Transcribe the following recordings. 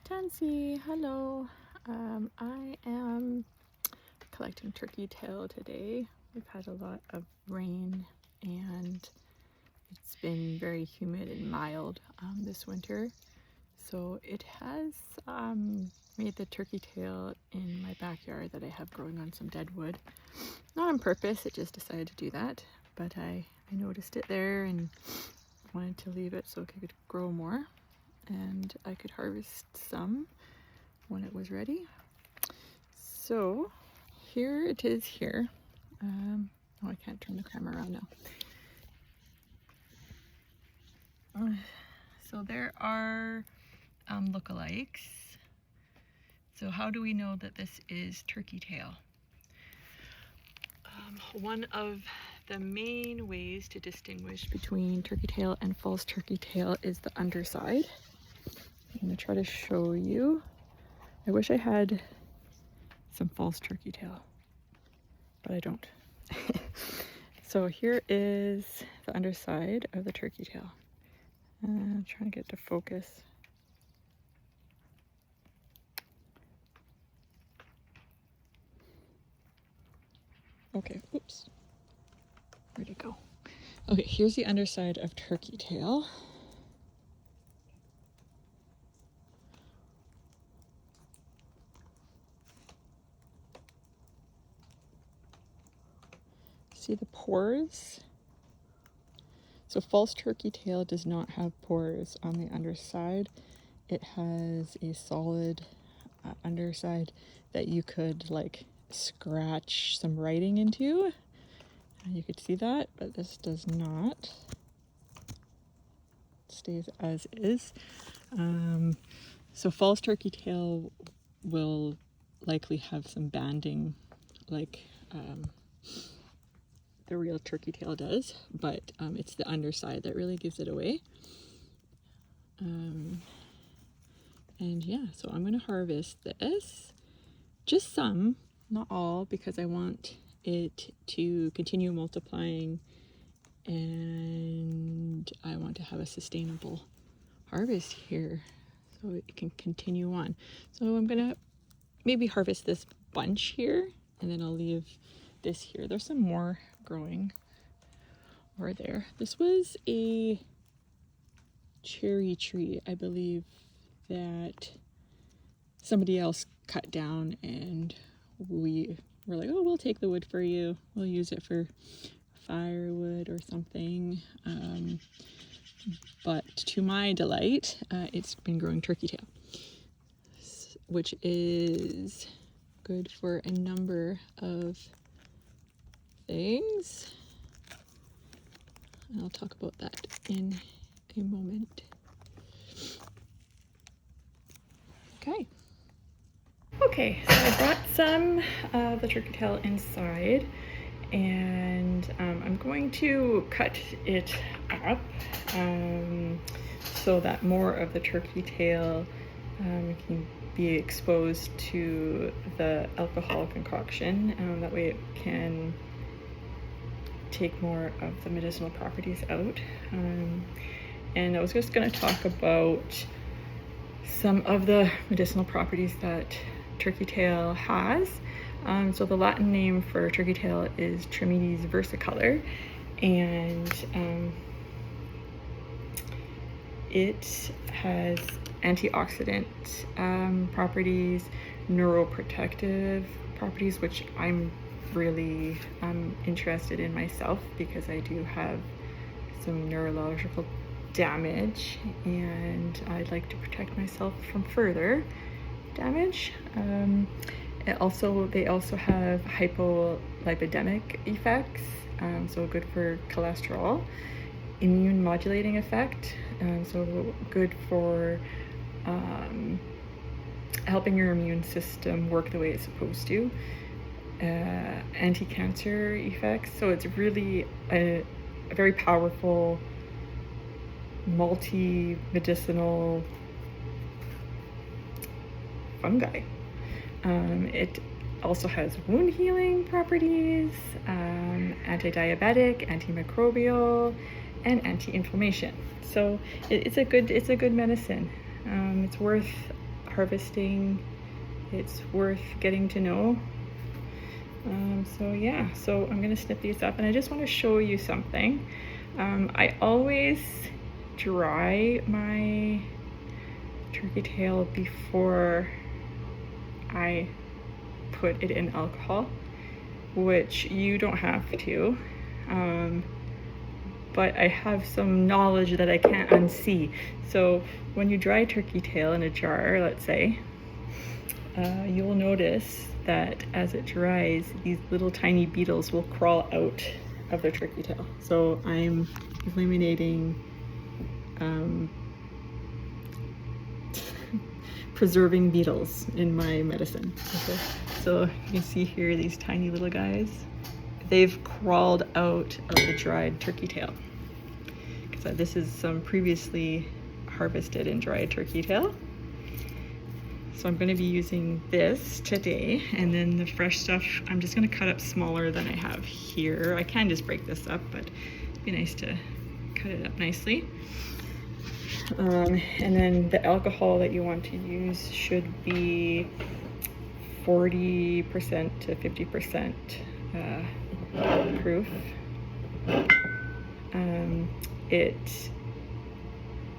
Tansy, hello. I am collecting turkey tail today. We've had a lot of rain and it's been very humid and mild this winter. So it has made the turkey tail in my backyard that I have growing on some dead wood. Not on purpose, it just decided to do that. But I noticed it there and wanted to leave it so it could grow more. And I could harvest some when it was ready. So here it is here. Oh, I can't turn the camera around now. So there are lookalikes. So how do we know that this is turkey tail? One of the main ways to distinguish between turkey tail and false turkey tail is the underside. I'm going to try to show you. I wish I had some false turkey tail, but I don't. So here is the underside of the turkey tail. I'm trying to get to focus. Okay, oops. Where'd it go? Okay, here's the underside of turkey tail. See the pores? So false turkey tail does not have pores on the underside. It has a solid underside that you could like scratch some writing into. You could see that, but this does not. It stays as is. So false turkey tail will likely have some banding like the real turkey tail does, but it's the underside that really gives it away. And yeah, so I'm going to harvest this, just some, not all, because I want it to continue multiplying and I want to have a sustainable harvest here so it can continue on. So I'm going to maybe harvest this bunch here and then I'll leave this here. There's some more growing over there. This was a cherry tree, I believe, that somebody else cut down and we were like, oh, we'll take the wood for you. We'll use it for firewood or something. But to my delight, it's been growing turkey tail, which is good for a number of things. And I'll talk about that in a moment. Okay, so I brought some of the turkey tail inside and I'm going to cut it up so that more of the turkey tail can be exposed to the alcohol concoction. That way it can take more of the medicinal properties out. And I was just going to talk about some of the medicinal properties that turkey tail has. So the Latin name for turkey tail is Trimetes Versicolor, and it has antioxidant properties, neuroprotective properties, which I'm really interested in myself because I do have some neurological damage and I'd like to protect myself from further damage. They also have hypolipidemic effects, so good for cholesterol, immune modulating effect, so good for helping your immune system work the way it's supposed to, anti-cancer effects. So it's really a very powerful multi-medicinal fungi. It also has wound healing properties, anti-diabetic, antimicrobial, and anti-inflammation. So it's a good medicine. It's worth harvesting. It's worth getting to know. So yeah, so I'm gonna snip these up, and I just want to show you something. I always dry my turkey tail before I put it in alcohol, which you don't have to. But I have some knowledge that I can't unsee. So when you dry turkey tail in a jar, let's say, you'll notice that as it dries, these little tiny beetles will crawl out of the turkey tail. So I'm eliminating preserving beetles in my medicine. Okay. So you can see here these tiny little guys. They've crawled out of the dried turkey tail. So this is some previously harvested and dried turkey tail. So I'm going to be using this today, and then the fresh stuff I'm just going to cut up smaller than I have here. I can just break this up, but it'd be nice to cut it up nicely. And then the alcohol that you want to use should be 40% to 50% proof. It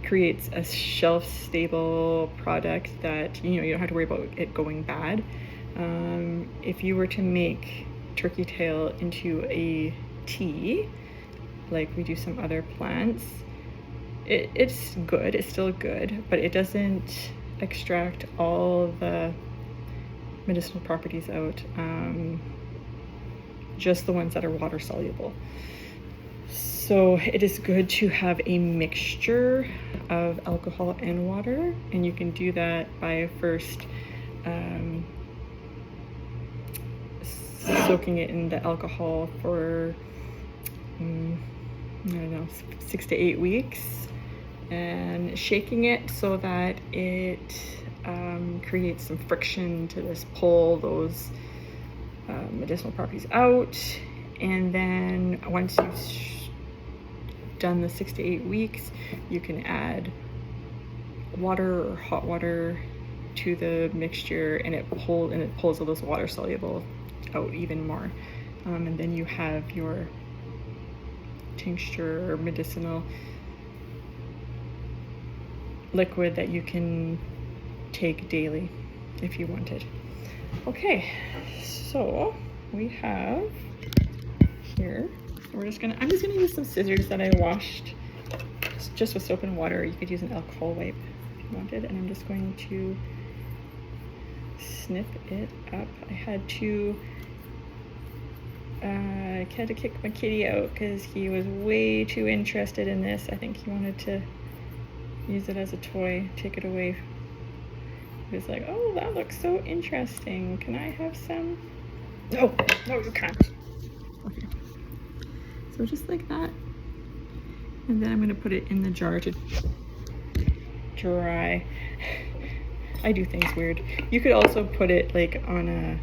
creates a shelf-stable product that you don't have to worry about it going bad. If you were to make turkey tail into a tea, like we do some other plants, it's good, it's still good, but it doesn't extract all the medicinal properties out, just the ones that are water soluble. So it is good to have a mixture of alcohol and water, and you can do that by first soaking it in the alcohol for I don't know, 6 to 8 weeks, and shaking it so that it creates some friction to just pull those medicinal properties out. And then once you've done the 6 to 8 weeks, you can add water or hot water to the mixture, and it pulls all those water soluble out even more. And then you have your tincture or medicinal liquid that you can take daily if you wanted. Okay, so we have here, I'm just gonna use some scissors that I washed just with soap and water. You could use an alcohol wipe if you wanted, and I'm just going to snip it up. I had to kick my kitty out because he was way too interested in this. I think he wanted to use it as a toy, take it away. He was like, oh, that looks so interesting. Can I have some? No, you can't. Okay. So just like that. And then I'm going to put it in the jar to dry. I do things weird. You could also put it like on a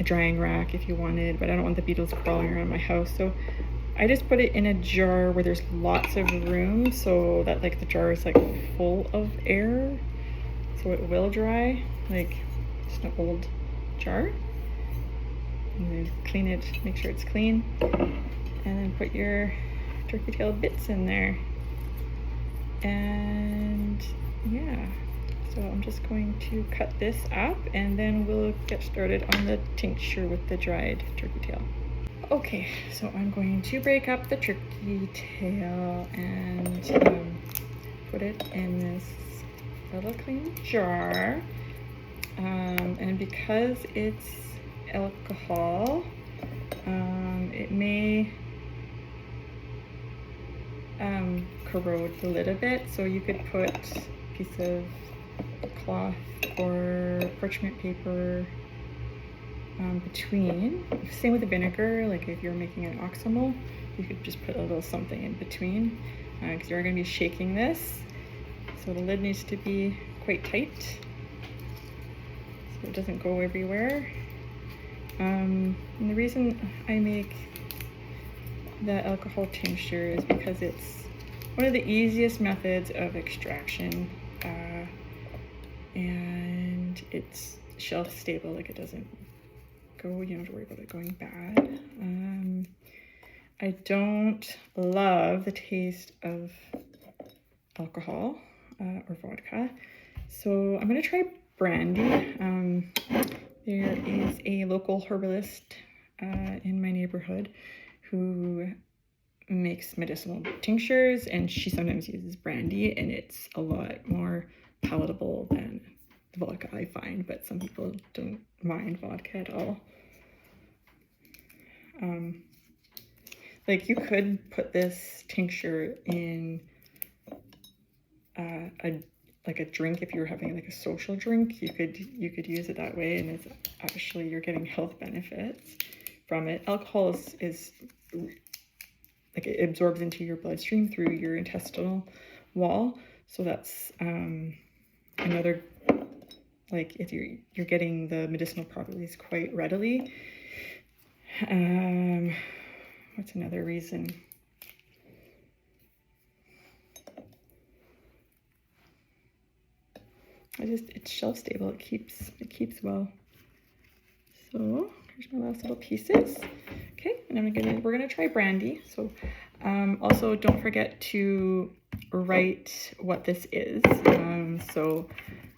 drying rack if you wanted, but I don't want the beetles crawling around my house. So I just put it in a jar where there's lots of room, so that like the jar is like full of air, so it will dry. Like just an old jar. And then clean it, make sure it's clean, and then put your turkey tail bits in there. And yeah, so I'm just going to cut this up, and then we'll get started on the tincture with the dried turkey tail. Okay, so I'm going to break up the turkey tail and put it in this little clean jar. And because it's alcohol, it may corrode the lid a bit, so you could put a piece of cloth or parchment paper between. Same with the vinegar, like if you're making an oxymel, you could just put a little something in between, because you're going to be shaking this, so the lid needs to be quite tight so it doesn't go everywhere. And the reason I make the alcohol tincture is because it's one of the easiest methods of extraction and it's shelf stable, like it doesn't go, you don't have to worry about it going bad. I don't love the taste of alcohol or vodka, so I'm gonna try brandy. There is a local herbalist in my neighborhood who makes medicinal tinctures, and she sometimes uses brandy, and it's a lot more palatable than the vodka, I find, but some people don't mind vodka at all. Like you could put this tincture in a drink if you were having like a social drink. You could use it that way, and it's actually, you're getting health benefits from it. Alcohol is like it absorbs into your bloodstream through your intestinal wall, so that's another, like if you're getting the medicinal properties quite readily. What's another reason? It's shelf stable. It keeps well. So here's my last little pieces. Okay, and we're gonna try brandy. So also don't forget to write what this is. So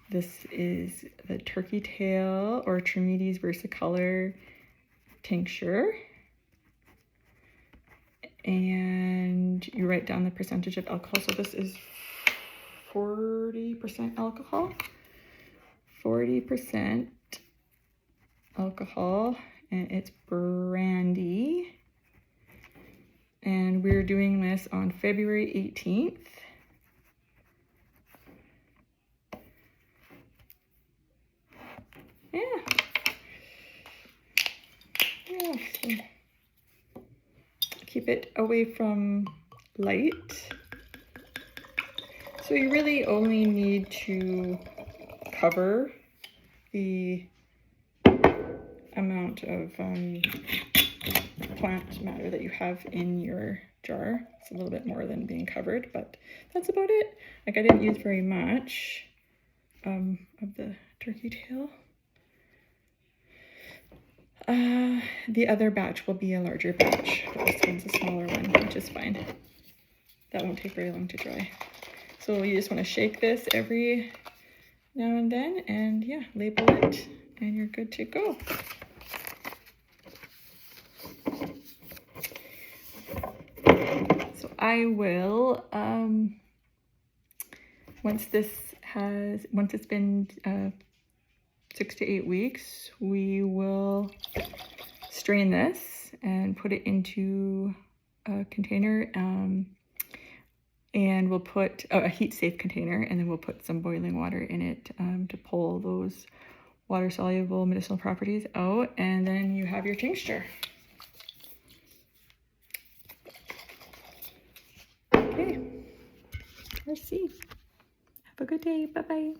this is the turkey tail or Trimetes Versicolor tincture. And you write down the percentage of alcohol. So this is 40% alcohol. 40% alcohol, and it's brandy. And we're doing this on February 18th. Yeah, so keep it away from light. So you really only need to cover the amount of plant matter that you have in your jar. It's a little bit more than being covered, but that's about it. Like I didn't use very much of the turkey tail. The other batch will be a larger batch, but this one's a smaller one, which is fine. That won't take very long to dry. So you just want to shake this every now and then, and yeah, label it, and you're good to go. So I will, once it's been 6 to 8 weeks, we will strain this and put it into a container, and we'll put a heat-safe container, and then we'll put some boiling water in it to pull those water-soluble medicinal properties out, and then you have your tincture. Okay, let's see. Have a good day. Bye-bye.